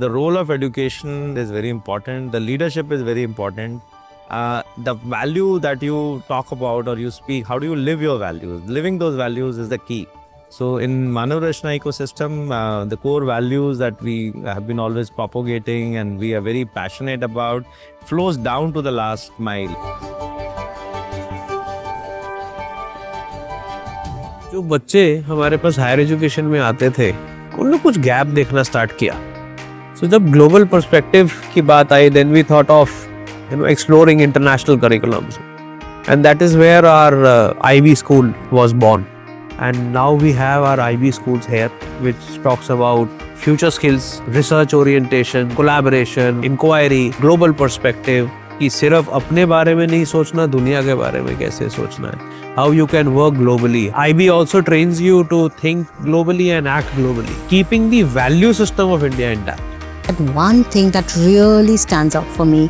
The role of education is very important. The leadership is very important. The value that you talk about or you speak, how do you live your values? Living those values is the key. So in Manav Rachna ecosystem, the core values that we have been always propagating and we are very passionate about flows down to the last mile. जो बच्चे हमारे पास higher education में आते थे उन्होंने कुछ gap देखना start किया. सो जब ग्लोबल पर्सपेक्टिव की बात I then we thought of exploring international curriculums, and that is where our IB school was born. And now we have our IB schools here, which talks about future skills, research orientation, collaboration, inquiry, global perspective. कि सिर्फ अपने बारे में नहीं सोचना, दुनिया के बारे में कैसे सोचना है. How you can work globally. IB also trains you to think globally and act globally, keeping the value system of India intact. One thing that really stands out for me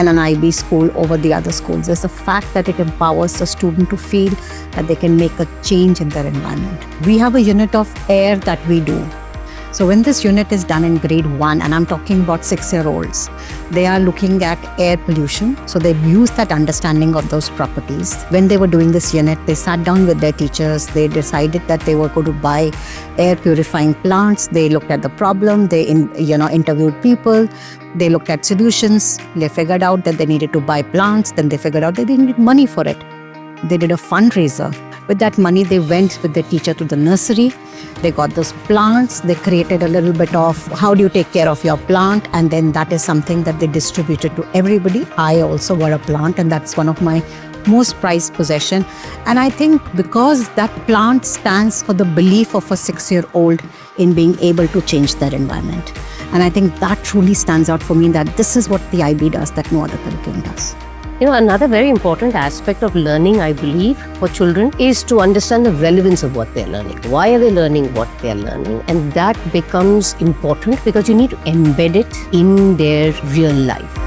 in an IB school over the other schools is the fact that it empowers the student to feel that they can make a change in their environment. We have a unit of air that we do. So when this unit is done in grade 1, and I'm talking about 6-year-olds, they are looking at air pollution. So they've used that understanding of those properties. When they were doing this unit, they sat down with their teachers. They decided that they were going to buy air purifying plants. They looked at the problem. They interviewed people. They looked at solutions. They figured out that they needed to buy plants. Then they figured out that they needed money for it. They did a fundraiser. With that money, they went with their teacher to the nursery. They got those plants. They created a little bit of how do you take care of your plant, and then that is something that they distributed to everybody. I also got a plant, and that's one of my most prized possession. And I think because that plant stands for the belief of a 6-year-old in being able to change their environment. And I think that truly stands out for me, that this is what the IB does that no other curriculum does. Another very important aspect of learning, I believe, for children is to understand the relevance of what they're learning. Why are they learning what they're learning? And that becomes important because you need to embed it in their real life.